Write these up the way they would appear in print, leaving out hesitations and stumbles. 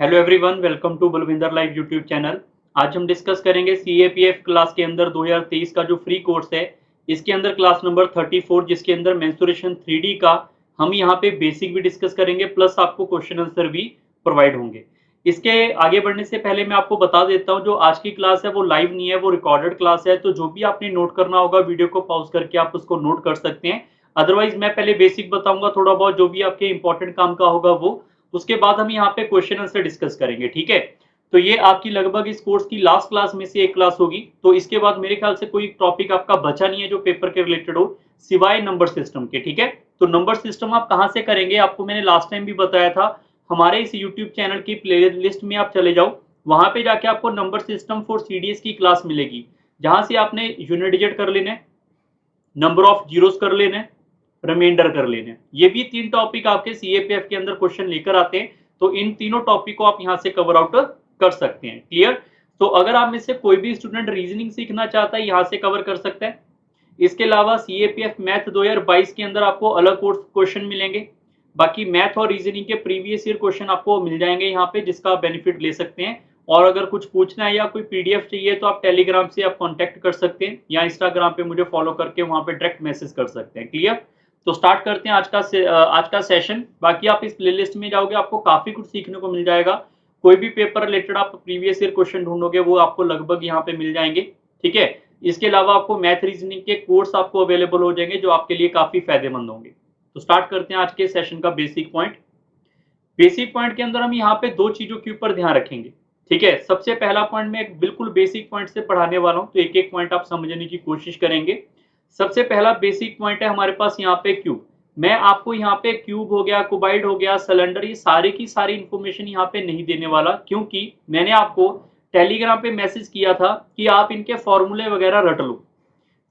Hello everyone, welcome to Balwinder live YouTube channel. आज हम discuss करेंगे सीएपीएफ क्लास के अंदर 2023 का जो फ्री कोर्स है, इसके अंदर क्लास नंबर 34 जिसके अंदर मेंस्ट्रुएशन 3D का हम यहाँ पे बेसिक भी डिस्कस करेंगे, प्लस आपको क्वेश्चन आंसर भी प्रोवाइड होंगे। इसके आगे बढ़ने से पहले मैं आपको बता देता हूँ, जो आज की क्लास है वो लाइव नहीं है, वो रिकॉर्डेड क्लास है। तो जो भी आपने नोट करना होगा, वीडियो को पॉज करके आप उसको नोट कर सकते हैं। अदरवाइज मैं पहले बेसिक बताऊंगा, थोड़ा बहुत जो भी आपके इंपॉर्टेंट काम का होगा वो, उसके बाद हम यहाँ पे क्वेश्चन आंसर डिस्कस करेंगे। ठीक है, तो ये आपकी लगभग इस कोर्स की लास्ट क्लास में से एक क्लास होगी। तो इसके बाद मेरे ख्याल से कोई टॉपिक आपका बचा नहीं है जो पेपर के रिलेटेड हो, सिवाय नंबर सिस्टम के। ठीक है, तो नंबर सिस्टम आप कहाँ से करेंगे, आपको मैंने लास्ट टाइम भी बताया था। हमारे इस यूट्यूब चैनल की प्ले लिस्ट में आप चले जाओ, वहां पे जाके आपको नंबर सिस्टम फॉर सीडीएस की क्लास मिलेगी, जहां से आपने यूनिट डिजिट कर लेने, नंबर ऑफ जीरोस कर लेने, रिमाइंडर कर लेने। ये भी तीन टॉपिक आपके सीएपीएफ के अंदर क्वेश्चन लेकर आते हैं। तो इन तीनों टॉपिक को आप यहां से कवर आउट कर सकते हैं। क्लियर? तो अगर आप में से कोई भी स्टूडेंट रीजनिंग सीखना चाहता है, यहां से कवर कर सकता है। इसके अलावा सीएपीएफ मैथ 2022 के अंदर आपको अलग कोर्स क्वेश्चन मिलेंगे। बाकी मैथ और रीजनिंग के प्रीवियस ईयर क्वेश्चन आपको मिल जाएंगे यहाँ पे, जिसका आप बेनिफिट ले सकते हैं। और अगर कुछ पूछना है या कोई पीडीएफ चाहिए तो आप टेलीग्राम से आप कांटेक्ट कर सकते हैं, या इंस्टाग्राम पे मुझे फॉलो करके वहां पे डायरेक्ट मैसेज कर सकते हैं। क्लियर? तो स्टार्ट करते हैं आज का सेशन। बाकी आप इस प्लेलिस्ट में जाओगे, आपको काफी कुछ सीखने को मिल जाएगा। कोई भी पेपर रिलेटेड आप प्रीवियस ईयर क्वेश्चन ढूंढोगे वो आपको लगभग यहाँ पे मिल जाएंगे। ठीक है, इसके अलावा आपको मैथ रीजनिंग के कोर्स आपको अवेलेबल हो जाएंगे, जो आपके लिए काफी फायदेमंद होंगे। तो स्टार्ट करते हैं आज के सेशन का बेसिक पॉइंट। बेसिक पॉइंट के अंदर हम यहाँ पे दो चीजों के ऊपर ध्यान रखेंगे। ठीक है, सबसे पहला पॉइंट मैं एक बिल्कुल बेसिक पॉइंट से पढ़ाने वाला हूँ, तो एक एक पॉइंट आप समझने की कोशिश करेंगे। सबसे पहला बेसिक पॉइंट है हमारे पास यहाँ पे क्यूब। मैं आपको यहाँ पे क्यूब हो गया, क्यूबाइड हो गया, सिलेंडर, ये सारे की सारी इंफॉर्मेशन यहाँ पे नहीं देने वाला, क्योंकि मैंने आपको टेलीग्राम पे मैसेज किया था कि आप इनके फॉर्मूले वगैरह रट लो।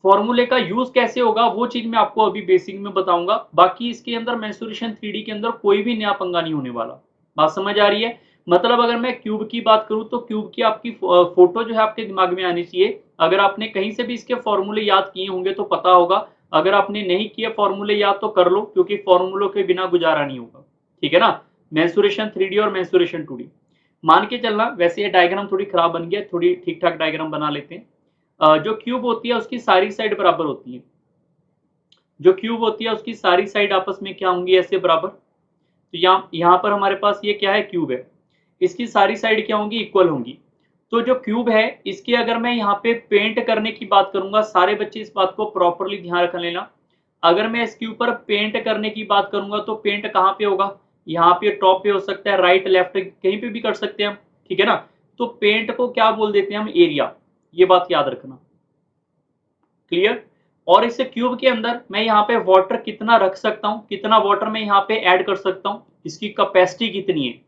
फॉर्मूले का यूज कैसे होगा वो चीज मैं आपको अभी बेसिक में बताऊंगा। बाकी इसके अंदर मेंस्ट्रुएशन 3D के अंदर कोई भी नया पंगा नहीं होने वाला। बात समझ आ रही है? मतलब अगर मैं क्यूब की बात करूं तो क्यूब की आपकी फोटो जो है आपके दिमाग में आनी चाहिए। अगर आपने कहीं से भी इसके फॉर्मूले याद किए होंगे तो पता होगा। अगर आपने नहीं किए फॉर्मूले याद तो कर लो, क्योंकि फॉर्मूलों के बिना गुजारा नहीं होगा। ठीक है ना? मेंस्ट्रुएशन 3D और मेंस्ट्रुएशन 2D मान के चलना। वैसे ये डायग्राम थोड़ी खराब बन गया, थोड़ी ठीक ठाक डायग्राम बना लेते हैं। जो क्यूब होती है उसकी सारी साइड बराबर होती है। जो क्यूब होती है उसकी सारी साइड आपस में क्या होंगी, ऐसे बराबर। तो यहाँ पर हमारे पास ये क्या है, क्यूब है। इसकी सारी साइड क्या होंगी, इक्वल होंगी। तो जो क्यूब है इसके अगर मैं यहाँ पे पेंट करने की बात करूंगा, सारे बच्चे इस बात को प्रॉपरली ध्यान रख लेना। अगर मैं इसके ऊपर पेंट करने की बात करूंगा तो पेंट कहाँ पे होगा, यहाँ पे टॉप पे हो सकता है, राइट लेफ्ट कहीं पे भी कर सकते हैं हम। ठीक है ना? तो पेंट को क्या बोल देते हैं हम, एरिया। ये बात याद रखना। क्लियर? और इस क्यूब के अंदर मैं यहाँ पे वाटर कितना रख सकता हूँ, कितना वाटर मैं यहाँ पे ऐड कर सकता हूँ, इसकी कैपेसिटी कितनी है।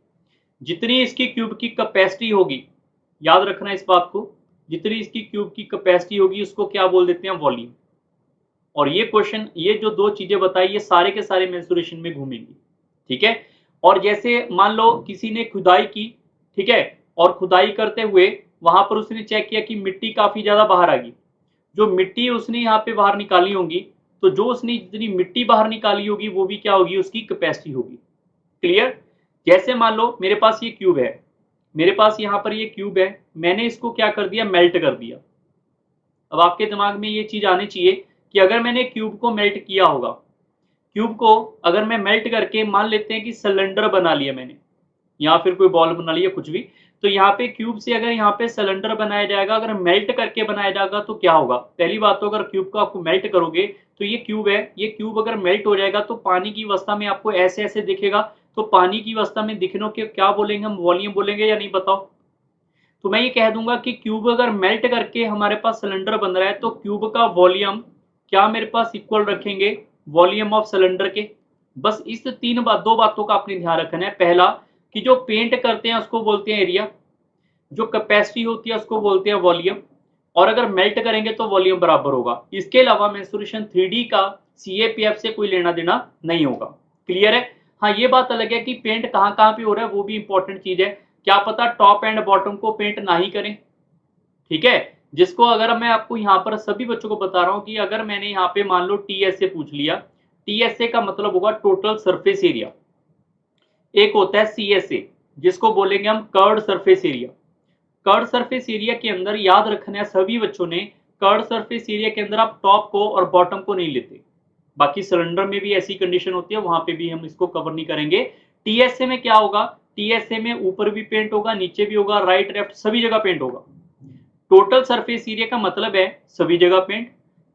जितनी इसकी क्यूब की कैपेसिटी होगी, याद रखना इस बात को, जितनी इसकी क्यूब की कैपेसिटी होगी उसको क्या बोल देते हैं, वॉल्यूम। और ये क्वेश्चन, ये जो दो चीजें बताई, ये सारे के सारे मेंस्ट्रुएशन में घूमेंगी। ठीक है? और जैसे मान लो किसी ने खुदाई की, ठीक है, और खुदाई करते हुए वहां पर उसने चेक किया कि मिट्टी काफी ज्यादा बाहर आ गई। जो मिट्टी उसने यहाँ पे बाहर निकाली होगी, तो जो उसने जितनी मिट्टी बाहर निकाली होगी वो भी क्या होगी, उसकी कैपेसिटी होगी। क्लियर? जैसे मान लो मेरे पास ये क्यूब है, मेरे पास यहाँ पर ये क्यूब है, मैंने इसको क्या कर दिया, मेल्ट कर दिया। अब आपके दिमाग में ये चीज आनी चाहिए कि अगर मैंने क्यूब को मेल्ट किया होगा, क्यूब को अगर मैं मेल्ट करके मान लेते हैं कि सिलेंडर बना लिया मैंने, या फिर कोई बॉल बना लिया, कुछ भी, तो यहाँ पे क्यूब से अगर यहाँ पे सिलेंडर बनाया जाएगा, अगर मेल्ट करके बनाया जाएगा तो क्या होगा। पहली बात तो अगर क्यूब को आपको मेल्ट करोगे तो ये क्यूब है, ये क्यूब अगर मेल्ट हो जाएगा तो पानी की अवस्था में आपको ऐसे ऐसे दिखेगा। तो पानी की अवस्था में दिखने के क्या बोलेंगे हम, वॉल्यूम बोलेंगे या नहीं, बताओ। तो मैं ये कह दूंगा कि क्यूब अगर मेल्ट करके हमारे पास सिलेंडर बन रहा है तो क्यूब का वॉल्यूम क्या मेरे पास इक्वल रखेंगे, वॉल्यूम ऑफ सिलेंडर के। बस इस दो बातों का आपने ध्यान रखना है। पहला कि जो पेंट करते हैं उसको बोलते हैं एरिया, जो कैपेसिटी होती है उसको बोलते हैं वॉल्यूम, और अगर मेल्ट करेंगे तो वॉल्यूम बराबर होगा। इसके अलावा मेंस्ट्रुएशन 3D का सीएपीएफ से कोई लेना देना नहीं होगा। क्लियर है? हाँ, ये बात अलग है कि पेंट कहाँ कहाँ पे हो रहा है, वो भी इंपॉर्टेंट चीज है। क्या पता टॉप एंड बॉटम को पेंट ना ही करें। ठीक है? जिसको अगर मैं आपको यहाँ पर सभी बच्चों को बता रहा हूँ कि अगर मैंने यहाँ पे मान लो टीएसए पूछ लिया, टीएसए का मतलब होगा टोटल सरफेस एरिया। एक होता है सीएसए, जिसको बोलेंगे हम curved surface area. Curved surface area के अंदर याद रखना है सभी बच्चों ने, कर्ड सरफेस एरिया के अंदर आप टॉप को और बॉटम को नहीं लेते। बाकी सिलेंडर में भी ऐसी कंडीशन होती है, वहां पे भी हम इसको कवर नहीं करेंगे। टीएसए में क्या होगा, टीएसए में ऊपर भी पेंट होगा, नीचे भी होगा, राइट लेफ्ट सभी जगह पेंट होगा। टोटल सरफेस एरिया का मतलब है सभी जगह पेंट।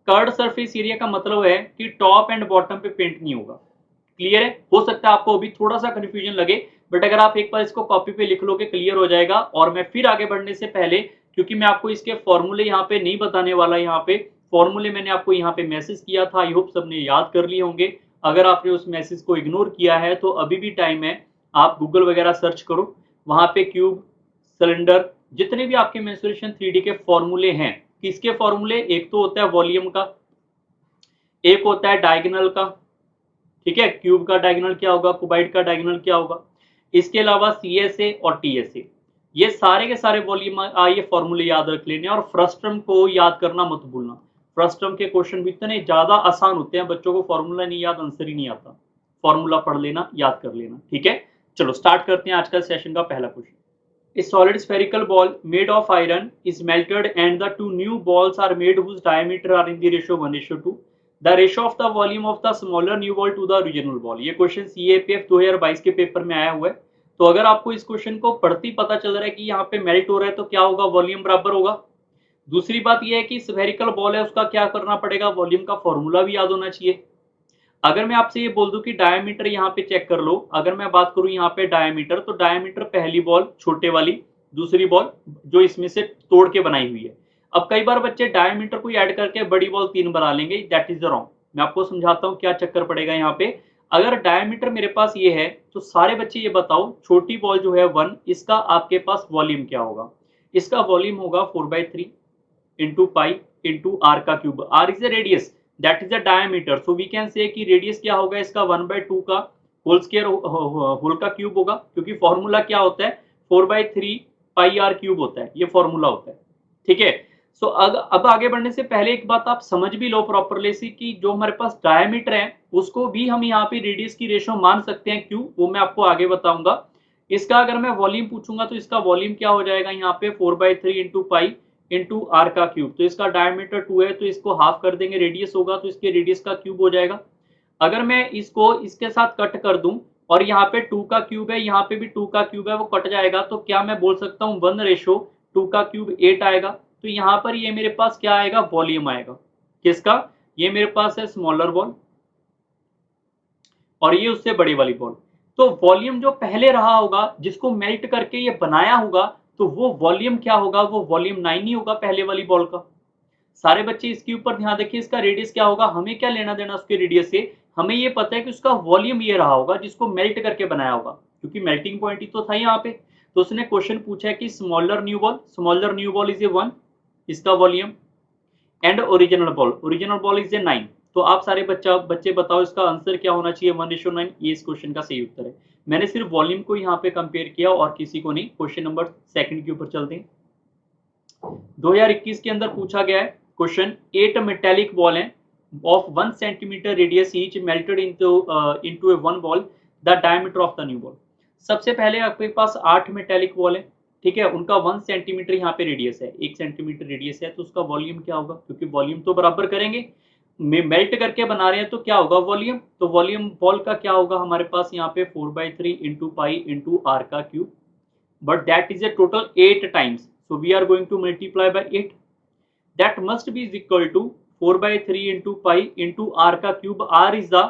कर्ड सरफेस एरिया का मतलब है कि टॉप एंड बॉटम पे पेंट नहीं होगा। क्लियर है? हो सकता है आपको अभी थोड़ा सा कंफ्यूजन लगे, बट अगर आप एक बार इसको कॉपी पे लिख लोगे क्लियर हो जाएगा। और मैं फिर आगे बढ़ने से पहले, क्योंकि मैं आपको इसके फॉर्मूले यहाँ पे नहीं बताने वाला, यहाँ पे फॉर्मूले मैंने आपको यहाँ पे मैसेज किया था, आई होप सबने याद कर लिए होंगे। अगर आपने उस मैसेज को इग्नोर किया है तो अभी भी टाइम है, आप गूगल वगैरह सर्च करो, वहां पे क्यूब, सिलेंडर, जितने भी आपके मेंसुरेशन 3D के फॉर्मूले हैं, किसके फॉर्मूले, एक तो होता है वॉल्यूम का, एक होता है डायगोनल का। ठीक है, क्यूब का डायगोनल क्या होगा, क्यूबाइड का डायगोनल क्या होगा। इसके अलावा सीएसए और टीएसए, ये सारे के सारे वॉल्यूम ये फॉर्मूले याद रख लेने, और फ्रस्ट्रम को याद करना मत भूलना। फ्रस्ट्रम के क्वेश्चन भी इतने ज्यादा आसान होते हैं, बच्चों को फॉर्मूला नहीं याद, आंसर ही नहीं आता। फॉर्मूला पढ़ लेना, याद कर लेना। ठीक है, चलो स्टार्ट करते हैं आज का सेशन का पहला question. A solid spherical ball made of iron is melted and the two new balls are made whose diameter are in the ratio 1:2. The ratio of the volume of the smaller new ball to the original ball. ये question CAPF 2022 के paper में आया हुआ है। तो अगर आपको इस क्वेश्चन को पढ़ते ही पता चल रहा है कि यहाँ पे मेल्ट हो रहा है, तो क्या होगा, वॉल्यूम बराबर होगा। दूसरी बात यह है कि स्फेरिकल बॉल है, उसका क्या करना पड़ेगा, वॉल्यूम का फॉर्मूला भी याद होना चाहिए। अगर मैं आपसे ये बोल दूं कि डायमीटर यहाँ पे चेक कर लो, अगर मैं बात करूं यहाँ पे डायमीटर, तो डायमीटर पहली बॉल छोटे वाली, दूसरी बॉल जो इसमें से तोड़ के बनाई हुई है। अब कई बार बच्चे डायमीटर को ऐड करके बड़ी बॉल 3 बना लेंगे, दैट इज रॉन्ग। मैं आपको समझाता हूँ क्या चक्कर पड़ेगा यहाँ पे। अगर डायमीटर मेरे पास ये है, तो सारे बच्चे ये बताओ, छोटी बॉल जो है 1, इसका आपके पास वॉल्यूम क्या होगा। इसका वॉल्यूम होगा 4/3 into pi into r का cube. r is a radius, that is a diameter, so we can say कि रेडियस क्या होगा इसका 1/2 का होल स्क्वायर होल का क्यूब होगा, क्योंकि फॉर्मूला क्या होता है, 4/3 पाई r क्यूब होता है, ये फॉर्मूला होता है। ठीक है, सो अब आगे बढ़ने से पहले एक बात आप समझ भी लो प्रॉपरली सी, कि जो हमारे पास डायमीटर है उसको भी हम यहाँ पे रेडियस की रेशो मान सकते हैं, क्यों, वो मैं आपको आगे बताऊंगा। इसका अगर मैं वॉल्यूम पूछूंगा तो इसका वॉल्यूम क्या हो जाएगा, यहाँ पे 4/3 इंटू पाई इंटू आर का क्यूब। तो इसका डायमीटर 2 है, तो इसको हाफ कर देंगे, रेडियस होगा तो इसके रेडियस का क्यूब हो जाएगा। अगर मैं इसको इसके साथ कट कर दूं, और यहाँ पे 2 का क्यूब है, यहाँ पे भी 2 का क्यूब है, वो कट जाएगा, तो क्या मैं बोल सकता हूँ 1:2 का क्यूब 8 आएगा। तो यहाँ पर ये मेरे पास क्या आएगा, वॉल्यूम आएगा किसका, ये मेरे पास है स्मॉलर बॉल, और ये उससे बड़ी वाली बॉल। तो वॉल्यूम जो पहले रहा होगा, जिसको मेल्ट करके ये बनाया होगा, तो वो वॉल्यूम क्या होगा, वो वॉल्यूम 9 ही होगा पहले वाली बॉल का। सारे बच्चे इसके ऊपर ध्यान देखिए, इसका रेडियस क्या होगा, हमें क्या लेना देना उसके रेडियस से, हमें ये पता है कि उसका वॉल्यूम ये रहा होगा जिसको मेल्ट करके बनाया होगा, क्योंकि मेल्टिंग पॉइंट ही तो था यहाँ पे। तो उसने क्वेश्चन पूछा है कि smaller new ball is a 1, इसका volume, and original ball is a 9। तो आप सारे बच्चे बताओ इसका आंसर क्या होना चाहिए, 1:9। ये इस क्वेश्चन का सही उत्तर है। मैंने सिर्फ वॉल्यूम को यहाँ पे कंपेयर किया और किसी को नहीं। क्वेश्चन नंबर 2 के ऊपर चलते हैं। 2021 के अंदर पूछा गया है क्वेश्चन, 8 मेटेलिक बॉल है of 1 centimetre radius each melted into A 1 ball, the diameter of the new ball. सबसे पहले आपके पास 8 मेटेलिक बॉल है, ठीक है, उनका 1 सेंटीमीटर यहाँ पे रेडियस है, 1 सेंटीमीटर रेडियस है, तो उसका वॉल्यूम क्या होगा, क्योंकि वॉल्यूम तो बराबर करेंगे, मेल्ट करके बना रहे हैं तो क्या होगा वॉल्यूम, तो वॉल्यूम बॉल का क्या होगा हमारे पास यहाँ पे 4/3 इंटू पाई इंटू आर का cube, but that is a total 8 times, so we are going to multiply by 8, that must be is equal to 4/3 into pi into r का cube, r is the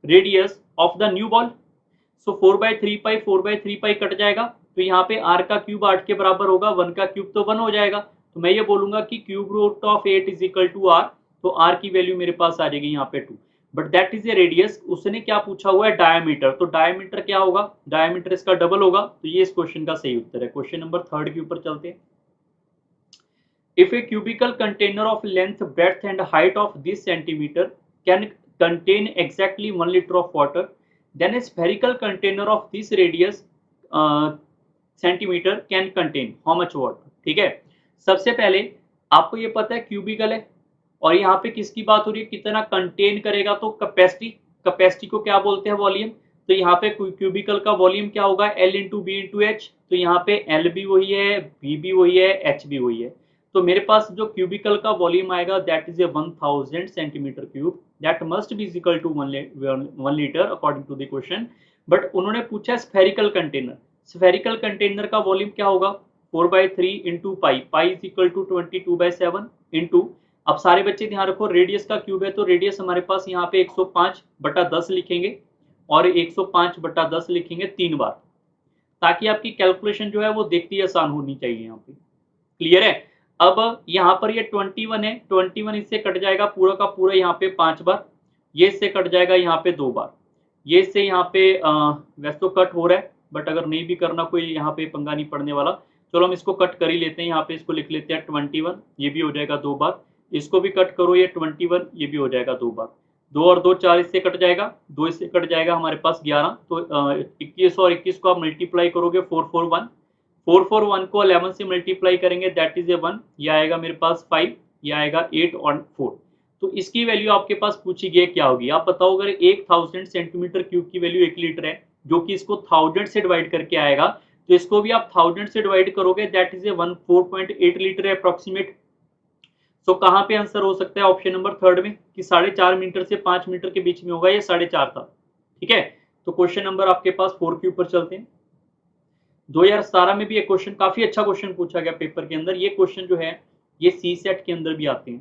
radius of the new ball, so 4/3 pi 4/3 pi cut जाएगा, तो यहाँ पे r का cube 8 के बराबर होगा, 1 का क्यूब तो 1 हो जाएगा, तो मैं ये बोलूंगा कि cube root of 8 is equal to r, तो r की वैल्यू मेरे पास आ जाएगी यहाँ पे 2, but that is a radius. उसने क्या पूछा हुआ है, डायमीटर, तो डायमीटर क्या होगा, डायमीटर इसका डबल होगा, तो ये इस क्वेश्चन का सही उत्तर है। क्वेश्चन नंबर 3 के ऊपर चलते हैं। If a cubical container of length breadth and height of this centimetre can contain exactly 1 litre of water, then a spherical container of this radius centimetre can contain how much water. ठीक है, सबसे पहले आपको ये पता है cubicle है, और यहाँ पे किसकी बात हो रही है, कितना कंटेन करेगा, तो कैपेसिटी, कैपेसिटी को क्या बोलते हैं, वॉल्यूम। तो यहाँ पे क्यूबिकल का वॉल्यूम क्या होगा, L into B into H. तो यहाँ पे L भी वही है, B भी वही है, H भी वही है। तो मेरे पास जो क्यूबिकल का वॉल्यूम आएगा that is a 1000 centimetre cube, that must be equal to 1 litre according to the question. But उन्होंने पूछा स्फेरिकल कंटेनर, स्फेरिकल कंटेनर का वॉल्यूम क्या होगा, 4/3 into pi, pi is equal to 22/7 into, अब सारे बच्चे ध्यान रखो रेडियस का क्यूब है तो रेडियस हमारे पास यहाँ पे 105/10 लिखेंगे और 105/10 लिखेंगे 3 बार, ताकि आपकी कैलकुलेशन जो है वो देखती ही आसान होनी चाहिए यहाँ पे। क्लियर है। अब यहाँ पर ये 21 है, 21 इससे कट जाएगा पूरा का पूरा यहाँ पे 5 बार, ये इससे कट जाएगा यहाँ पे 2 बार, ये इससे यहाँ पे वैसे तो कट हो रहा है बट अगर नहीं भी करना कोई यहाँ पे पंगा नहीं पड़ने वाला। चलो हम इसको कट कर ही लेते हैं, यहाँ पे इसको लिख लेते हैं 21, ये भी हो जाएगा 2 बार, इसको भी कट करो ये 21, ये भी हो जाएगा 2 बार, 2 और 2 4 इससे कट जाएगा, 2 इससे कट जाएगा हमारे पास 11, तो 21 और 21 को आप मल्टीप्लाई करोगे 441, 441 को 11 से मल्टीप्लाई करेंगे दैट इज ए 1, ये आएगा मेरे पास 5, ये आएगा 8 और 4। तो इसकी वैल्यू आपके पास पूछी गई क्या होगी, आप बताओ। अगर 1000 सेंटीमीटर क्यूब की वैल्यू 1 लीटर है, जो कि इसको 1000 से डिवाइड करके आएगा, तो इसको भी आप 1000 से डिवाइड करोगे दैट इज ए 4.8 लीटर है अप्रोक्सीमेट। सो कहाँ पे आंसर हो सकता है, ऑप्शन नंबर थर्ड में, कि 4.5 मीटर से 5 मीटर के बीच में होगा, ये 4.5 था। ठीक है, तो क्वेश्चन नंबर आपके पास 4 के ऊपर चलते हैं। 2017 में भी एक क्वेश्चन, काफी अच्छा क्वेश्चन पूछा गया पेपर के अंदर, ये क्वेश्चन जो है ये सी सेट के अंदर भी आते हैं।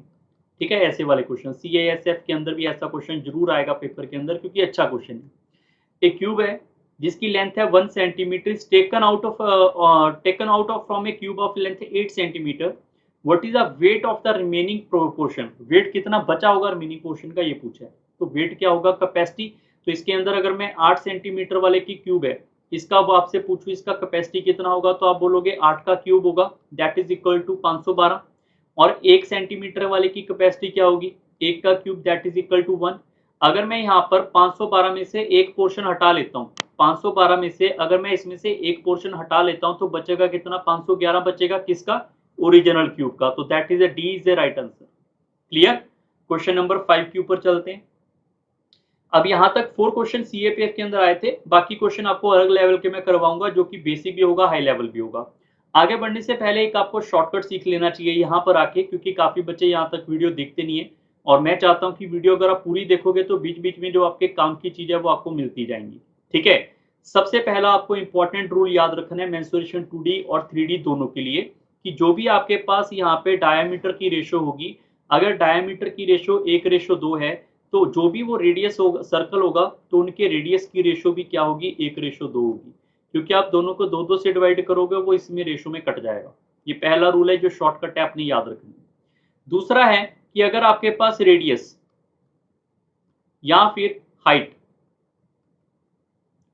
ठीक है, ऐसे वाले क्वेश्चन CASF के अंदर भी ऐसा क्वेश्चन जरूर आएगा पेपर के अंदर, क्योंकि अच्छा क्वेश्चन है। एक क्यूब है जिसकी लेंथ है 1 centimetre, taken out of from a cube of length 8 centimetre, what is the weight of the remaining portion, weight कितना बचा होगा रिमेनिंग पोर्शन का, ये पूछा है। तो वेट क्या होगा, कैपेसिटी। तो इसके अंदर अगर मैं 8 सेंटीमीटर वाले की क्यूब है, इसका वो आपसे पूछूं इसका कैपेसिटी कितना होगा, तो आप बोलोगे 8 का क्यूब होगा दैट इज इक्वल टू 512, और 1 सेंटीमीटर वाले की कैपेसिटी क्या होगी, 1 का cube that is equal to 1। अगर मैं यहाँ पर 512 में से एक पोर्शन हटा लेता हूँ, 512 में से अगर मैं इसमें से एक पोर्शन हटा लेता हूँ तो बचेगा कितना, 511 बचेगा, किसका, ओरिजिनल क्यूब का। तो that is A D is a right answer. Clear. Question number 5 के ऊपर चलते हैं। अब यहां तक 4 क्वेश्चन CAPF के अंदर आए थे, बाकी क्वेश्चन आपको अलग लेवल के मैं करवाऊंगा, जो कि बेसिक भी होगा, हाई लेवल भी होगा। आगे बढ़ने से पहले एक आपको शॉर्टकट सीख लेना चाहिए यहाँ पर आके, क्योंकि काफी बच्चे यहाँ तक वीडियो देखते नहीं है, और मैं चाहता हूँ कि वीडियो अगर आप पूरी देखोगे तो बीच बीच में जो आपके काम की चीज है वो आपको मिलती जाएंगी। ठीक है, सबसे पहला आपको इंपॉर्टेंट रूल याद रखना है मेंसुरेशन 2D और 3D दोनों के लिए, कि जो भी आपके पास यहाँ पे डायमीटर की रेशो होगी, अगर डायमीटर की रेशो 1:2 है, तो जो भी वो रेडियस होगा, सर्कल होगा, तो उनके रेडियस की रेशो भी क्या होगी, 1:2 होगी, क्योंकि आप दोनों को 2 से डिवाइड करोगे वो इसमें रेशो में कट जाएगा। ये पहला रूल है जो शॉर्टकट है, आपने याद रखना है। दूसरा है कि अगर आपके पास रेडियस या फिर हाइट,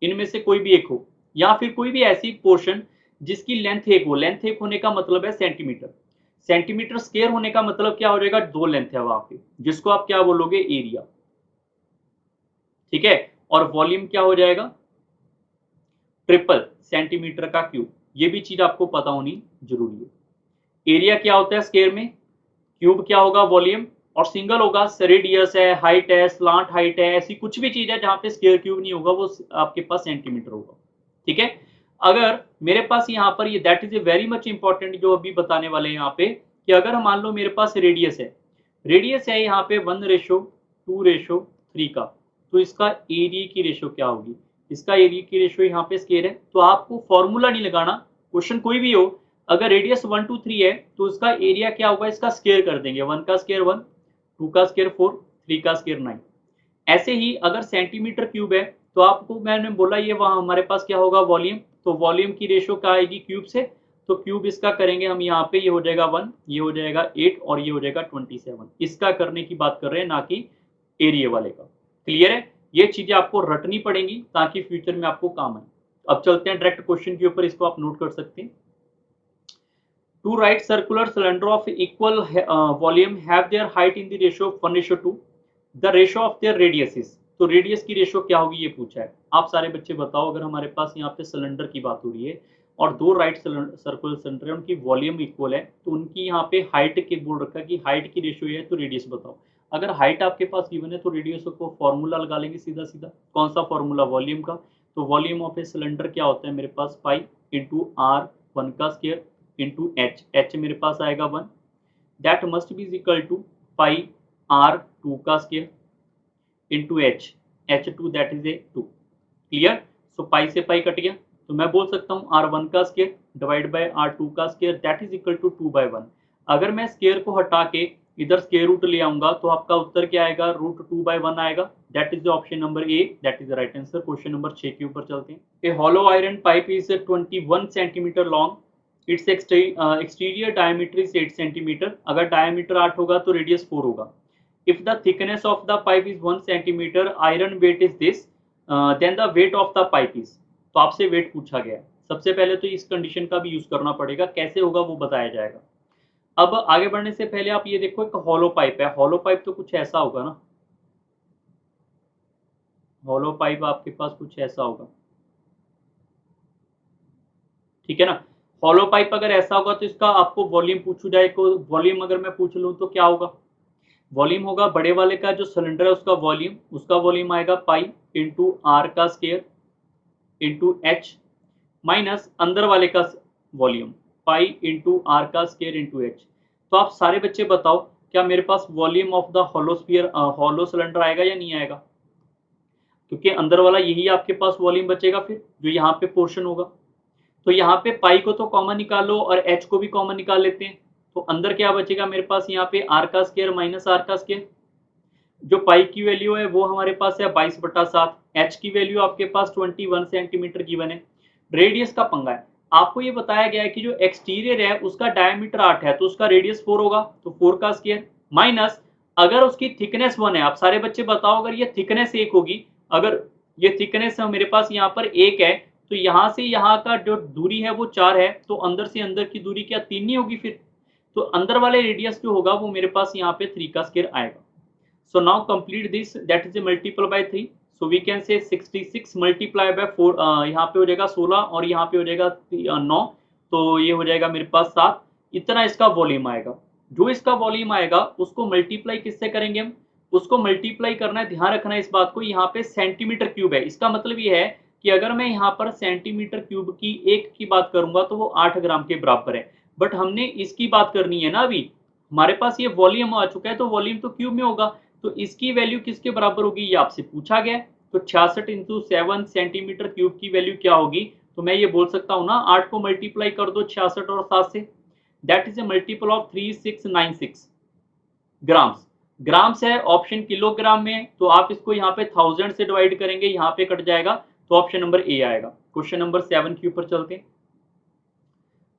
इनमें से कोई भी एक हो, या फिर कोई भी ऐसी पोर्शन जिसकी लेंथ एक हो, लेंथ एक होने का मतलब है सेंटीमीटर, सेंटीमीटर स्क्वायर होने का मतलब क्या हो जाएगा, 2 लेंथ है वहां पे, जिसको आप क्या बोलोगे, एरिया। ठीक है, और वॉल्यूम क्या हो जाएगा, ट्रिपल सेंटीमीटर का क्यूब, ये भी चीज आपको पता होनी जरूरी है। एरिया क्या होता है स्क्वायर में, क्यूब क्या होगा, वॉल्यूम, और सिंगल होगा, रेडियस है, हाइट है, स्लांट हाइट है, ऐसी कुछ भी चीज है जहां पे स्क्वायर क्यूब नहीं होगा वो आपके पास सेंटीमीटर होगा। ठीक है, अगर मेरे पास यहाँ पर ये that is a very much important जो अभी बताने वाले हैं यहाँ पे, कि अगर मान लो मेरे पास रेडियस है यहाँ पे 1:2:3 का, तो इसका एरिया की रेशो क्या होगी, इसका एरिया की रेशो यहाँ पे स्क्वायर है, तो आपको फॉर्मूला नहीं लगाना, क्वेश्चन कोई भी हो, अगर रेडियस 1 2 3 है तो इसका एरिया क्या होगा, इसका स्क्वायर कर देंगे, 1 का स्क्वायर 1, 2 का स्क्वायर 4, 3 का स्क्वायर 9। ऐसे ही अगर सेंटीमीटर क्यूब है तो आपको मैंने बोला ये वहां हमारे पास क्या होगा, वॉल्यूम, तो वॉल्यूम की रेशो क्या आएगी क्यूब से, तो क्यूब इसका करेंगे हम यहाँ पे, ये हो जाएगा 1, ये हो जाएगा 8 और ये हो जाएगा 27, इसका करने की बात कर रहे हैं, ना कि एरिया वाले का। क्लियर है, ये चीजें आपको रटनी पड़ेंगी ताकि फ्यूचर में आपको काम आए। अब चलते हैं डायरेक्ट क्वेश्चन के ऊपर, इसको आप नोट कर सकते हैं। Two right circular cylinder of equal volume have their height in the ratio of 1:2. The ratio of their radius is, तो रेडियस की रेशो क्या होगी ये पूछा है। आप सारे बच्चे बताओ, अगर हमारे पास यहाँ पे सिलेंडर की बात हो रही है और 2 राइट सर्कुलर सिलेंडर है, उनकी वॉल्यूम इक्वल है, तो उनकी यहाँ पे हाइट के बोल रखा है कि हाइट की रेशो है, तो रेडियस बताओ। अगर हाइट आपके पास गिवन है तो रेडियस को फॉर्मूला लगा लेंगे सीधा सीधा। कौन सा फॉर्मूला? वॉल्यूम का। तो वॉल्यूम ऑफ ए सिलेंडर क्या होता है मेरे पास? पाई इंटू आर वन का स्क्वायर इंटू एच। एच मेरे पास आएगा 1, that must be equal to pi r two का square into h, h two that is a 2। Clear? So pi से पाई कट गया, तो मैं बोल सकता हूँ आर वन का square divide by r two का square that is equal to 2/1। अगर मैं स्क्वायर को हटा के इधर स्क्वायर रूट ले आऊंगा तो आपका उत्तर क्या आएगा? √2/1 आएगा। That is the option number A, that is the right answer. Question number 6 के ऊपर चलते हैं। A hollow iron pipe is 21 centimetre long, its exterior diameter is 8 centimetre. अगर डायमीटर 8 होगा तो रेडियस 4 होगा। If the thickness of the pipe is 1 centimeter, iron weight is this, then the weight of the pipe is। तो आपसे wait पूछा गया। सबसे पहले तो इस कंडीशन का भी यूज करना पड़ेगा, कैसे होगा वो बताया जाएगा। अब आगे बढ़ने से पहले आप ये देखो, एक हॉलो पाइप है। हॉलो पाइप तो कुछ ऐसा होगा ना, हॉलो पाइप आपके पास कुछ ऐसा होगा, ठीक है ना। हॉलो पाइप अगर ऐसा होगा तो इसका आपको वॉल्यूम पूछू जाए, तो वॉल्यूम अगर मैं पूछ लूँ तो क्या होगा? वॉल्यूम होगा बड़े वाले का जो सिलेंडर है उसका वॉल्यूम आएगा पाई इंटू आर का स्क्वायर इंटू एच, माइनस अंदर वाले का वॉल्यूम पाई इंटू आर का स्क्वायर इंटू एच। तो आप सारे बच्चे बताओ, क्या मेरे पास volume of the hollow cylinder आएगा या नहीं आएगा? क्योंकि अंदर वाला यही आपके पास वॉल्यूम बचेगा, फिर जो यहाँ पे पोर्शन होगा। तो यहाँ पे पाई को तो कॉमन निकालो और एच को भी कॉमन निकाल लेते हैं। तो अंदर क्या बचेगा मेरे पास? यहाँ पे आर का स्क्वायर माइनस आर का स्क्वायर। जो पाई की वैल्यू है वो हमारे पास है 22/7। एच की वैल्यू आपके पास 21 सेंटीमीटर गिवन है। रेडियस का पंगा है। आपको ये बताया गया है कि जो एक्सटीरियर है उसका डायमीटर 8 है तो उसका रेडियस 4 होगा, तो 4 का स्क्वायर माइनस अगर उसकी थिकनेस 1 है। आप सारे बच्चे बताओ, अगर ये थिकनेस 1 होगी, अगर ये थिकनेस मेरे पास यहाँ पर 1 है तो यहाँ से यहाँ का जो दूरी है वो 4 है, तो अंदर से अंदर की दूरी क्या 3 नहीं होगी फिर? तो अंदर वाले रेडियस जो होगा वो मेरे पास यहाँ पे 3 का स्क्वायर आएगा। So now complete this, that is a multiple by 3. So we can say 66 multiply by 4, यहाँ पे हो जाएगा 16 और यहाँ पे हो जाएगा 9, तो ये हो जाएगा मेरे पास 7। इतना इसका वॉल्यूम आएगा। जो इसका वॉल्यूम आएगा उसको मल्टीप्लाई किससे करेंगे हम? उसको मल्टीप्लाई करना है, ध्यान रखना है इस बात को। यहाँ पे सेंटीमीटर क्यूब है, इसका मतलब ये है कि अगर मैं यहाँ पर सेंटीमीटर क्यूब की एक की बात करूंगा तो वो 8 ग्राम के बराबर है। बट हमने इसकी बात करनी है ना, अभी हमारे पास ये वॉल्यूम आ चुका है तो वॉल्यूम तो क्यूब में होगा, तो इसकी वैल्यू किसके बराबर होगी ये आपसे पूछा गया। तो 66 इंटू 7 सेंटीमीटर क्यूब की वैल्यू क्या होगी? तो मैं ये बोल सकता हूँ ना, 8 को मल्टीप्लाई कर दो 66 और 7 से, that is A multiple of 3696 grams. Grams है, ऑप्शन किलोग्राम में, तो आप इसको यहाँ पे 1000 से डिवाइड करेंगे, यहाँ पे कट जाएगा, तो ऑप्शन नंबर ए आएगा। क्वेश्चन नंबर 7 के ऊपर चलते हैं।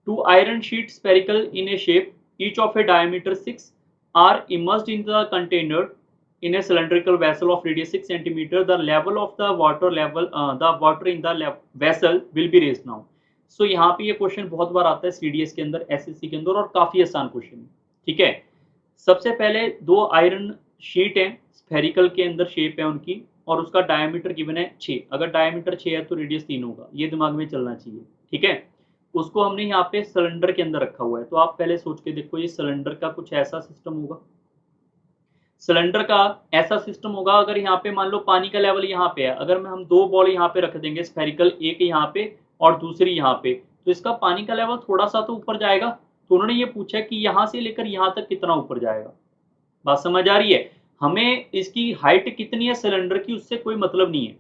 2 iron sheets spherical in a shape, each of a diameter 6, are immersed in the container in a cylindrical vessel of radius 6 centimeter. The level of the water in the vessel will be raised now. So यहाँ पे ये question बहुत बार आता है CDS के अंदर, SSC के अंदर, और काफी आसान क्वेश्चन है। ठीक है, सबसे पहले 2 आयरन शीट है, स्फेरिकल के अंदर शेप है उनकी, और उसका डायमीटर गिवन है 6। अगर डायमीटर 6 है तो रेडियस 3 होगा, ये दिमाग में चलना चाहिए। ठीक है, उसको हमने यहाँ पे सिलेंडर के अंदर रखा हुआ है। तो आप पहले सोच के देखो, ये सिलेंडर का कुछ ऐसा सिस्टम होगा। सिलेंडर का ऐसा सिस्टम होगा, अगर यहाँ पे मान लो पानी का लेवल यहाँ पे है, अगर हम 2 बॉल यहाँ पे रख देंगे स्फेरिकल, एक यहाँ पे और दूसरी यहाँ पे, तो इसका पानी का लेवल थोड़ा सा तो ऊपर जाएगा। तो उन्होंने ये पूछा कि यहाँ से लेकर यहाँ तक कितना ऊपर जाएगा। बात समझ आ रही है? हमें इसकी हाइट कितनी है सिलेंडर की, उससे कोई मतलब नहीं है,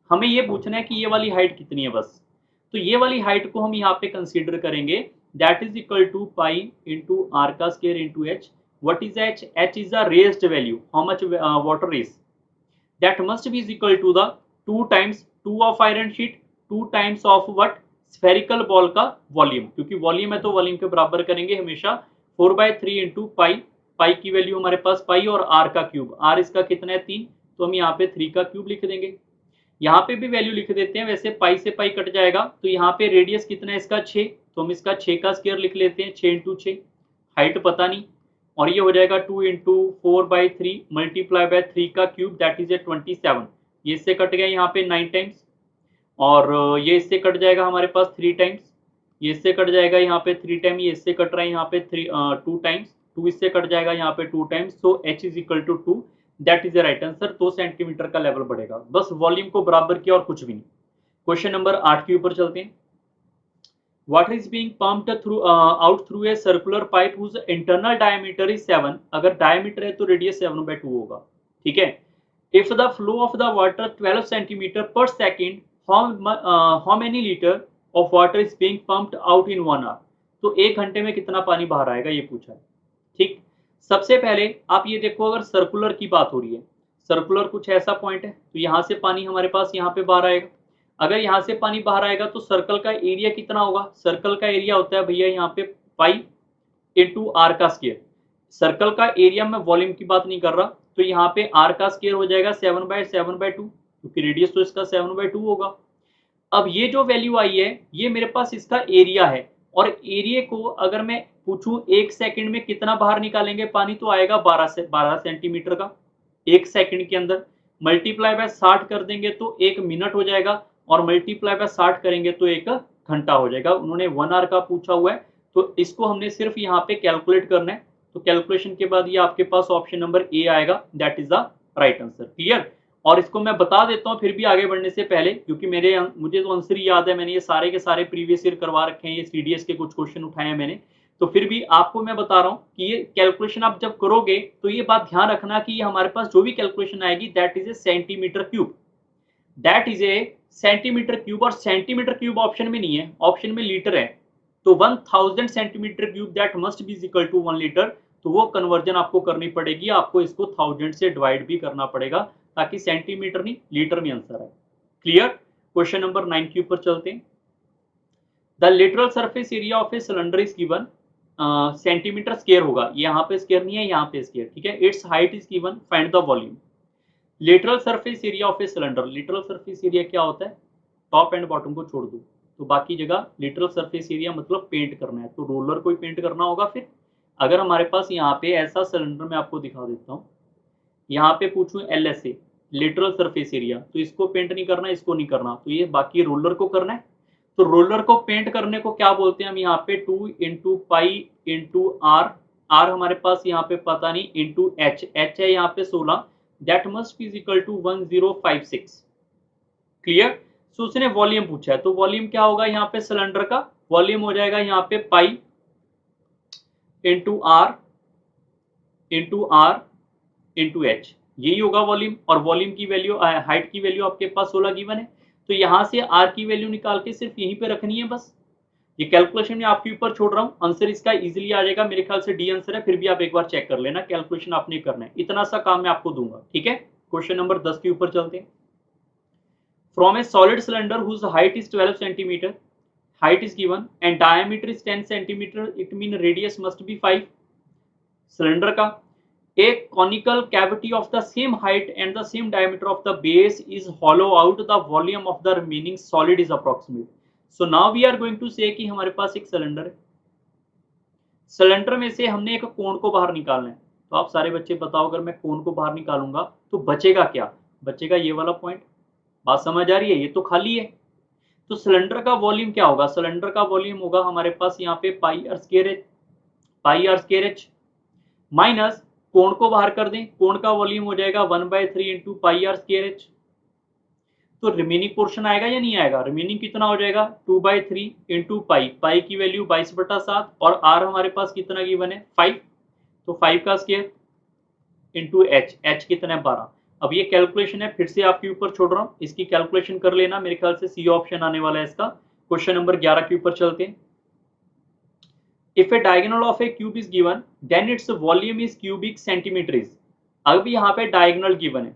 हमें ये पूछना है कि ये वाली हाइट कितनी है बस। तो ये वाली हाइट को हम यहाँ पे कंसीडर करेंगे, that is equal to pi into r का square into h. What is h? H is the raised value, how much water raise, that must be is equal to the 2 times 2 of iron sheet 2 times of what? Spherical ball का volume, क्योंकि volume है तो volume के बराबर करेंगे हमेशा। 4/3 into pi, पाई की value हमारे पास पाई, और आर का क्यूब, आर इसका कितना है 3, तो हम यहाँ पे 3 का क्यूब लिख देंगे। यहाँ पे भी वैल्यू लिख देते हैं, वैसे पाई से पाई कट जाएगा, तो यहाँ पे रेडियस कितना है इसका 6, तो हम इसका 6 का स्क्वायर लिख लेते हैं, 6 इंटू 6, हाइट पता नहीं, और ये हो जाएगा 2 इंटू 4/3 मल्टीप्लाई बाय 3 का क्यूब, दैट इज ए 27। ये इससे कट गया यहाँ पे 9 टाइम्स, और ये इससे कट जाएगा हमारे पास 3 टाइम्स, ये इससे कट जाएगा यहाँ पे 3 टाइम, ये इससे कट रहा है यहाँ पे 2 टाइम्स, 2 इससे कट जाएगा, यहाँ पे 2 times, so h is equal to 2, that is the right answer. 2 centimetre का लेवल बढ़ेगा, बस वॉल्यूम को बराबर किया और कुछ भी नहीं। क्वेश्चन नंबर 8 के ऊपर चलते हैं। Water is being pumped through out through a circular pipe whose internal diameter is 7, अगर डायमीटर है तो रेडियस 7/2 होगा, ठीक है। If the flow of the water 12 centimetre per second, how many litre of water is being pumped out in 1 hour, तो 1 घंटे में कितना पानी बाहर आएगा ये पूछा है, ठीक। सबसे पहले आप ये देखो, अगर सर्कुलर की बात हो रही है, सर्कुलर कुछ ऐसा पॉइंट है, तो यहाँ से पानी हमारे पास यहाँ पे बाहर आएगा। अगर यहाँ से पानी बाहर आएगा तो सर्कल का एरिया कितना होगा, सर्कल का एरिया होता है भैया यहाँ पे पाई इंटू आर का स्क्वायर। सर्कल का एरिया में वॉल्यूम की बात नहीं कर रहा, तो यहाँ पे आर का स्क्वायर हो जाएगा 7/7/2, क्योंकि रेडियस तो इसका 7/2 होगा। अब ये जो वैल्यू आई है ये मेरे पास इसका एरिया है, और एरिया को अगर मैं पूछूं 1 सेकंड में कितना बाहर निकालेंगे पानी, तो आएगा 12 सेंटीमीटर का 1 सेकंड के अंदर। मल्टीप्लाई बाय 60 कर देंगे तो 1 मिनट हो जाएगा, और मल्टीप्लाई बाय 60 करेंगे तो 1 घंटा हो जाएगा। उन्होंने 1 आवर का पूछा हुआ है, तो इसको हमने सिर्फ यहाँ पे कैलकुलेट करना है, तो कैलकुलेशन के बाद ये आपके पास ऑप्शन नंबर ए आएगा, that is the right answer. Clear. और इसको मैं बता देता हूँ फिर भी आगे बढ़ने से पहले, क्योंकि मुझे तो आंसर ही याद है, मैंने ये सारे के सारे प्रीवियस ईयर करवा रखे हैं, ये सीडीएस के कुछ क्वेश्चन उठाए हैं मैंने, तो फिर भी आपको मैं बता रहा हूँ कि ये कैलकुलेशन आप जब करोगे तो ये बात ध्यान रखना कि ये हमारे पास जो भी कैलकुलेशन आएगी that is a centimetre cube, that is a centimetre cube. और सेंटीमीटर क्यूब ऑप्शन में नहीं है, ऑप्शन में लीटर है, तो 1000 centimetre cube that must be equal to 1 litre, तो वो कन्वर्जन आपको करनी पड़ेगी, आपको इसको 1000 से डिवाइड भी करना पड़ेगा, ताकि सेंटीमीटर नहीं लीटर में आंसर आए। क्लियर। क्वेश्चन नंबर 9 के ऊपर चलते हैं। The literal surface area of a cylinder is given, centimetre square होगा, यहाँ पे स्क्वायर नहीं है, यहाँ पे स्क्वायर, ठीक है। It's height is given, find the volume. Literal surface area of a cylinder, literal surface area क्या होता है, टॉप एंड बॉटम को छोड़ दो तो बाकी जगह लिटरल सरफेस एरिया मतलब पेंट करना है, तो रोलर को ही पेंट करना होगा। फिर अगर हमारे पास यहाँ पे ऐसा सिलेंडर मैं आपको दिखा देता हूँ, यहाँ पे पूछूं LSA लिटरल सरफेस एरिया, तो इसको पेंट नहीं करना, इसको नहीं करना, तो ये बाकी रोलर को करना है। तो रोलर को पेंट करने को क्या बोलते हैं हम, यहाँ पे 2 into pi into R, R हमारे पास यहाँ पे पता नहीं, इंटू एच, एच है यहाँ पे 16, that must be equal to 1056। Clear. So उसने वॉल्यूम पूछा है, तो वॉल्यूम क्या होगा यहाँ पे, सिलेंडर का वॉल्यूम हो जाएगा यहाँ पे pi into R into H, यही होगा वॉल्यूम। और वॉल्यूम की वैल्यू, हाइट की वैल्यू आपके पास 16 गिवन है, तो यहां से आर की वैल्यू निकाल के सिर्फ यहीं पे रखनी है बस। ये कैलकुलेशन में आपके ऊपर छोड़ रहा हूँ, आंसर इसका इजीली आ जाएगा, मेरे ख्याल से डी आंसर है, फिर भी आप एक बार चेक कर लेना, कैलकुलेशन आपने करना है, इतना सा काम मैं आपको दूंगा, ठीक है। क्वेश्चन नंबर 10 के ऊपर चलते हैं। From a solid cylinder whose height is 12 centimetre, height is given and diameter is 10 centimeter, it mean radius must be 5। Cylinder का a conical cavity of the same height and the same diameter of the base is hollow out, the volume of the remaining solid is approximate। so now we are going to say कि हमारे पास एक cylinder है, cylinder में से हमने एक कोण को बाहर निकालना है, तो आप सारे बच्चे बताओ, अगर मैं कोण को बाहर निकालूंगा तो बचेगा क्या, बचेगा ये वाला पॉइंट। बात समझ आ रही है, ये तो खाली है। तो सिलेंडर का वॉल्यूम क्या होगा, सिलेंडर का वॉल्यूम होगा हमारे पास यहाँ पे पाई आर स्क्वायर एच माइनस कोण को बाहर कर दें, कोण का वॉल्यूम हो जाएगा 1/3 into pi R square H. तो रिमेनिंग पोर्शन आएगा या नहीं आएगा, रिमेनिंग कितना हो जाएगा 2/3 इंटू पाई, पाई की वैल्यू 22/7 और आर हमारे पास कितना गिवन है 5, तो 5 का स्क्वायर इंटू एच, एच कितना है 12। अब ये कैलकुलेशन है, फिर से आपके ऊपर छोड़ रहा हूँ, इसकी कैलकुलेशन कर लेना, मेरे ख्याल से सी ऑप्शन आने वाला है इसका। क्वेश्चन नंबर 11 के ऊपर चलते हैं। If a diagonal of a cube is given then its volume is cubic centimetre is, अब यहाँ पे डायगोनल गिवन है,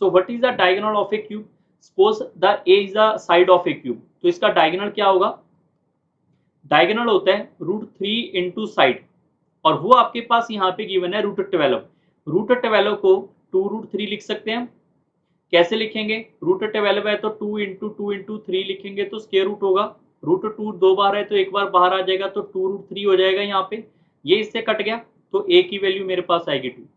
so what is the diagonal of a cube, suppose the A is the side of a cube, तो इसका diagonal क्या होगा, diagonal होता है √3 इंटू साइड, और वो आपके पास यहाँ पे गिवन है √12, √12 को 2√3 लिख सकते हैं हम। कैसे लिखेंगे, √12 है तो 2 इंटू 3 लिखेंगे तो स्क्वायर रूट होगा, √2 दो बार है तो एक बार बाहर आ जाएगा, तो 2√3 हो जाएगा यहाँ पे, ये इससे कट गया, तो ए की वैल्यू मेरे पास आएगी 2।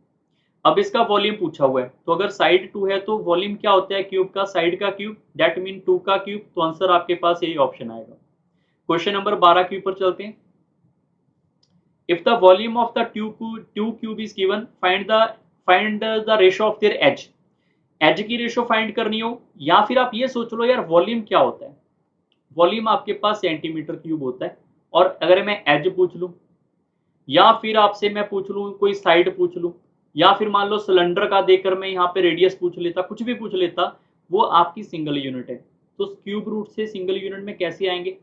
अब इसका वॉल्यूम पूछा हुआ है, तो अगर साइड 2 है तो वॉल्यूम क्या होता है क्यूब का, साइड का क्यूब, दैट मीन 2 का क्यूब, तो आंसर आपके पास यही ऑप्शन आएगा। क्वेश्चन नंबर 12 के ऊपर चलते हैं। If the volume of the two cube is given, find the ratio of their edge. Edge की रेशो फाइंड करनी हो, या फिर आप ये सोच लो यार वॉल्यूम क्या होता है, वॉल्यूम आपके पास सेंटीमीटर क्यूब होता है, और अगर मैं एज पूछ लूं, या फिर आपसे मैं पूछ लूं कोई साइड पूछ लूं, या फिर मान लो सिलेंडर का देकर मैं यहाँ पे रेडियस पूछ लेता, कुछ भी पूछ लेता, वो आपकी सिंगल यूनिट है। तो क्यूब रूट से सिंगल यूनिट में कैसे आएंगे?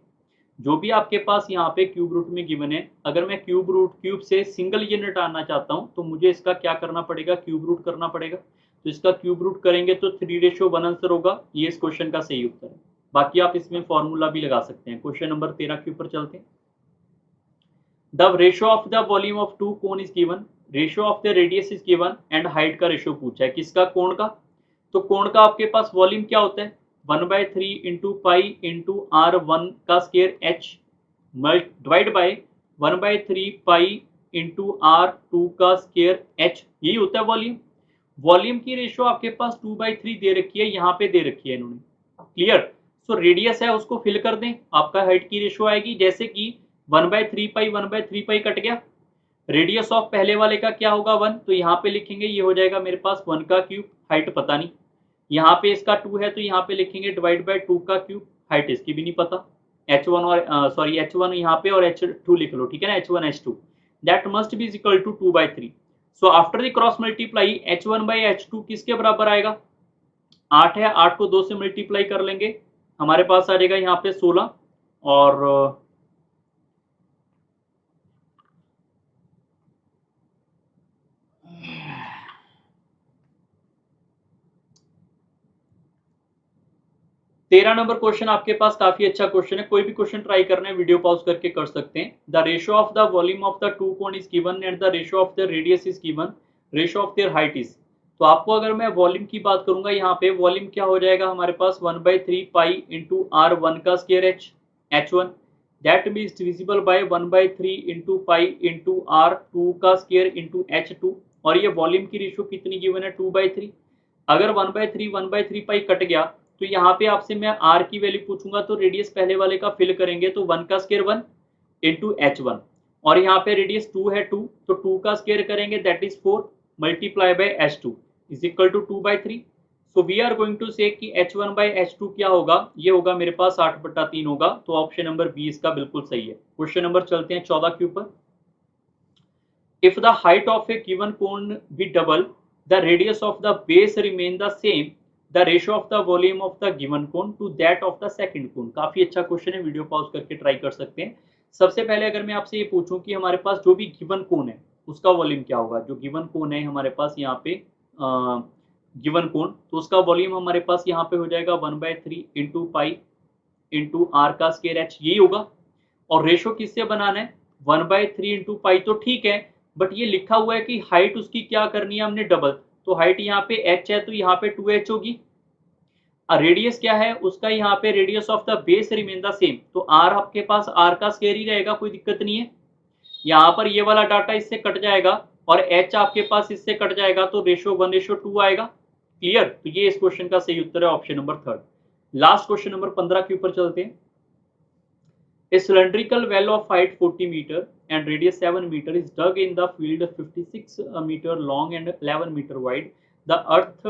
जो भी आपके पास यहाँ पे क्यूब रूट में गिवन है, अगर मैं क्यूब से सिंगल यूनिट आना चाहता हूँ तो मुझे इसका क्या करना पड़ेगा? क्यूब रूट करना पड़ेगा। तो इसका क्यूब रूट करेंगे तो 3:1 आंसर होगा। ये इस क्वेश्चन का सही उत्तर है। बाकी आप इसमें फॉर्मूला भी लगा सकते हैं। क्वेश्चन नंबर 13 के ऊपर चलते हैं। The ratio of the volume of two cone is given, ratio of the radius is given and height का रेशियो पूछा है। किसका? कोण का। तो कोण का आपके पास वॉल्यूम क्या होता है? 1/3 इंटू पाई इंटू R1 का square h divide by 1/3 pi into R2 का स्केयर h, यही होता है वॉल्यूम। वॉल्यूम की रेशियो आपके पास 2/3 दे रखी है, यहाँ पे दे रखी है इन्होंने। क्लियर? सो रेडियस है उसको फिल कर दें, आपका हाइट की रेशियो आएगी जैसे कि 1/3 पाई कट गया। रेडियस ऑफ पहले वाले का क्या होगा? 1, तो यहाँ पे लिखेंगे ये हो जाएगा मेरे पास 1 का क्यूब, हाइट पता नहीं। यहाँ पे इसका 2 है तो यहाँ पे लिखेंगे डिवाइड बाय 2 का क्यूब, हाइट इसकी भी नहीं पता। h1 और सॉरी h1 यहाँ पे और h2 लिख लो, ठीक है ना, h1 h2 that must be equal to 2/3। So after the cross multiply h1 by h2 किसके बराबर आएगा? 8 है, 8 को 2 से मल्टीप्लाई कर लेंगे, हमारे पास आ जाएगा यहाँ पे 16, और 13 नंबर क्वेश्चन आपके पास काफी अच्छा क्वेश्चन है। कोई भी क्वेश्चन ट्राई करना है वीडियो पॉज करके कर सकते हैं। The ratio of the volume of the to cone is given and the ratio of the radius is given, ratio of their height is. तो आपको अगर मैं वॉल्यूम की बात करूंगा, यहाँ पे वॉल्यूम क्या हो जाएगा हमारे पास? 1/3 पाई इंटू R1 का square h1 that means divisible by 1/3 into pi into R2 का स्केयर इंटू h2, और ये वॉल्यूम की रेशियो कितनी गिवन है? 2/3। अगर 1/3 पाई कट गया तो यहाँ पे आपसे मैं r की वैल्यू पूछूंगा, तो रेडियस पहले वाले का फिल करेंगे तो 1 का स्केयर 1 इंटू h1, और यहाँ पे रेडियस 2 है 2, तो 2 का स्केयर करेंगे that is 4 multiply by h2 is equal to 2/3। So we are going to say कि h1 बाई h2 क्या होगा? ये होगा मेरे पास 8/3 होगा। तो ऑप्शन नंबर बी इसका बिल्कुल सही है। क्वेश्चन नंबर चलते हैं 14 के ऊपर। If the height of a given cone be double, the radius of the base remain the same, the ratio of the volume of the given cone to that of the second cone। काफी अच्छा question है, video pause करके try कर सकते हैं। सबसे पहले अगर मैं आपसे ये पूछूं कि हमारे पास जो भी गिवन कोन है उसका वॉल्यूम क्या होगा? जो गिवन कोन है हमारे पास यहाँ पे गिवन कोन, तो उसका वॉल्यूम हमारे पास यहाँ पे हो जाएगा 1/3 इंटू पाई इंटू आर का स्केयर एच, यही होगा। और रेशो किससे बनाना है? 1/3 इंटू पाई, तो ठीक है, बट ये लिखा हुआ है कि हाइट उसकी क्या करनी है हमने? डबल। तो हाइट यहाँ पे h है तो यहाँ पे 2h होगी। रेडियस क्या है उसका? यहाँ पे radius of the base remain the same, तो r आपके पास r का स्केयर ही रहेगा, कोई दिक्कत नहीं है। यहाँ पर ये वाला डाटा इससे कट जाएगा और h आपके पास इससे कट जाएगा, तो रेशो 1:2 आएगा। क्लियर? तो ये इस क्वेश्चन का सही उत्तर है, option number 3। Last question number 15 के ऊपर चलते हैं। A cylindrical well of height 40 meter and radius 7 meter is dug in the field 56 meter long and 11 meter wide. The earth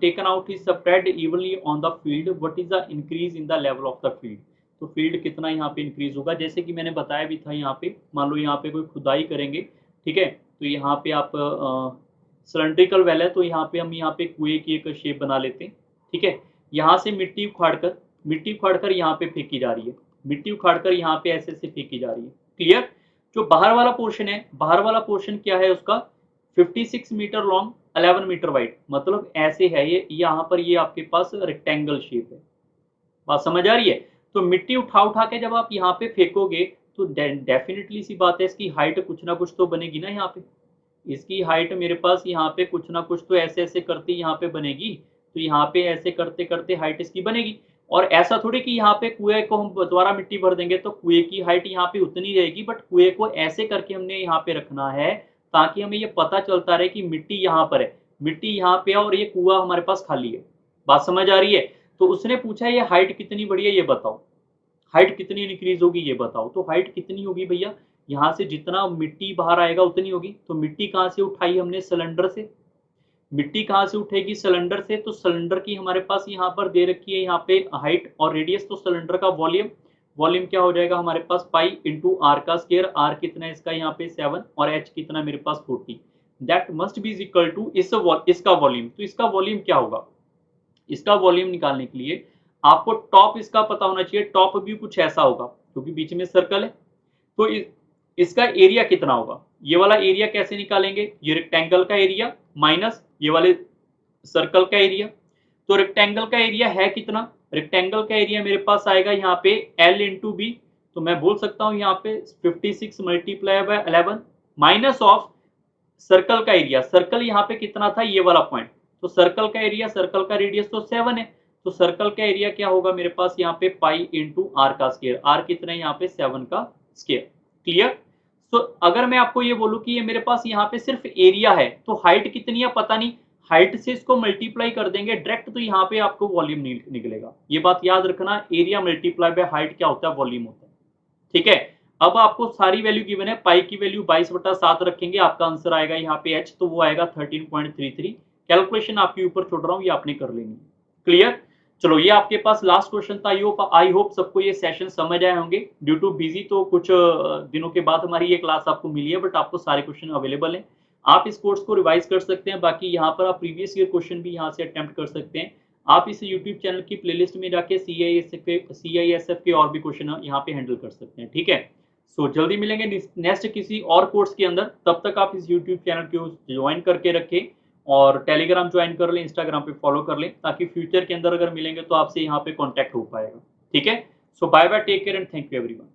taken out is spread evenly on the field. What is the increase in the level of the field? तो field कितना यहाँ पे increase होगा? जैसे कि मैंने बताया भी था, यहाँ पे मान लो यहाँ पे कोई खुदाई करेंगे, ठीक है, तो यहाँ पे आप सिलेंड्रिकल वेल है, तो यहाँ पे हम यहाँ पे कुएं की एक शेप बना लेते हैं, ठीक है। यहाँ से मिट्टी उखाड़कर यहाँ पे फेंकी जा रही है, मिट्टी उखाड़कर यहाँ पे ऐसे से फेंकी जा रही है। क्लियर? जो बाहर वाला पोर्शन है, बाहर वाला पोर्शन क्या है उसका? 56 मीटर लॉन्ग 11 मीटर वाइड, मतलब ऐसे है ये, यहाँ पर ये आपके पास रेक्टेंगल शेप है। बात समझ आ रही है? तो मिट्टी उठा के जब आप यहाँ पे फेंकोगे तो डेफिनेटली सी बात है इसकी हाइट कुछ ना कुछ तो बनेगी ना। यहाँ पे इसकी हाइट मेरे पास यहाँ पे कुछ ना कुछ तो ऐसे ऐसे करते यहाँ पे बनेगी, तो यहाँ पे ऐसे करते करते हाइट इसकी बनेगी। और ऐसा थोड़ी कि यहाँ पे कुएं को हम दोबारा मिट्टी भर देंगे तो कुएं की हाइट यहाँ पे उतनी रहेगी, बट कुएं को ऐसे करके हमने यहाँ पे रखना है ताकि हमें ये पता चलता रहे कि मिट्टी यहाँ पर है, मिट्टी यहाँ पे है और ये कुआं हमारे पास खाली है। बात समझ आ रही है? तो उसने पूछा ये हाइट कितनी बढ़ी है ये बताओ, हाइट कितनी इंक्रीज होगी ये बताओ। तो हाइट कितनी होगी भैया? यहाँ से जितना मिट्टी बाहर आएगा उतनी होगी। तो मिट्टी कहाँ से उठाई हमने? सिलेंडर से। मिट्टी कहाँ से उठेगी? सिलेंडर से। तो सिलेंडर की हमारे पास यहाँ पर दे रखी है यहाँ पे हाइट और रेडियस, तो सिलेंडर का वॉल्यूम, वॉल्यूम क्या हो जाएगा हमारे पास? पाई इंटू आर का स्क्वायर। आर कितना है इसका यहाँ पे 7 और एच कितना मेरे पास 40। That must be equal to इसका वॉल्यूम। तो इसका वॉल्यूम क्या होगा? इसका वॉल्यूम निकालने के लिए आपको टॉप इसका पता होना चाहिए। टॉप व्यू कुछ ऐसा होगा क्योंकि बीच में सर्कल है। तो इसका एरिया कितना होगा? ये वाला एरिया कैसे निकालेंगे? ये रेक्टेंगल का एरिया माइनस ये वाले सर्कल का एरिया। तो रेक्टेंगल का एरिया है कितना? रेक्टेंगल का एरिया मेरे पास आएगा यहाँ पे L इंटू बी। तो मैं बोल सकता हूँ यहाँ पे 56 multiply by 11 minus of circle का एरिया। सर्कल यहाँ पे कितना था? ये वाला पॉइंट। तो सर्कल का एरिया, सर्कल का रेडियस तो 7 है। तो सर्कल का एरिया क्या होगा मेरे पास यहाँ पे? पाई इंटू आर का स्क्वायर। आर कितना है यहाँ पे? 7 का स्क्वायर। क्लियर? तो अगर मैं आपको ये बोलूं कि ये मेरे पास यहाँ पे सिर्फ एरिया है, तो हाइट कितनी है पता नहीं, हाइट से इसको मल्टीप्लाई कर देंगे डायरेक्ट, तो यहाँ पे आपको वॉल्यूम निकलेगा। ये बात याद रखना, एरिया मल्टीप्लाई बाय हाइट क्या होता है? वॉल्यूम होता है। ठीक है, अब आपको सारी वैल्यू गिवन है। पाई की वैल्यू 22/7 रखेंगे, आपका आंसर आएगा यहाँ पे एच, तो वो आएगा 13.33। कैलकुलेशन आपके ऊपर छोड़ रहा हूँ, ये आपने कर लेनी है। क्लियर? चलो, ये आपके पास लास्ट क्वेश्चन था। आई होप सबको ये सेशन समझ आए होंगे। ड्यू टू बिजी तो कुछ दिनों के बाद हमारी ये क्लास आपको मिली है, बट आपको सारे क्वेश्चन अवेलेबल हैं। आप इस कोर्स को रिवाइज कर सकते हैं। बाकी यहाँ पर आप प्रीवियस ईयर क्वेश्चन भी यहाँ से अटेम्प्ट कर सकते हैं। आप इस यूट्यूब चैनल की प्लेलिस्ट में जाके CISF के और भी क्वेश्चन यहाँ पे हैंडल कर सकते हैं। ठीक है, सो जल्दी मिलेंगे नेक्स्ट किसी और कोर्स के अंदर। तब तक आप इस यूट्यूब चैनल को ज्वाइन करके रखें और टेलीग्राम ज्वाइन कर लें, इंस्टाग्राम पे फॉलो कर लें, ताकि फ्यूचर के अंदर अगर मिलेंगे तो आपसे यहाँ पे कांटेक्ट हो पाएगा। ठीक है, so bye bye, take care and thank you everyone.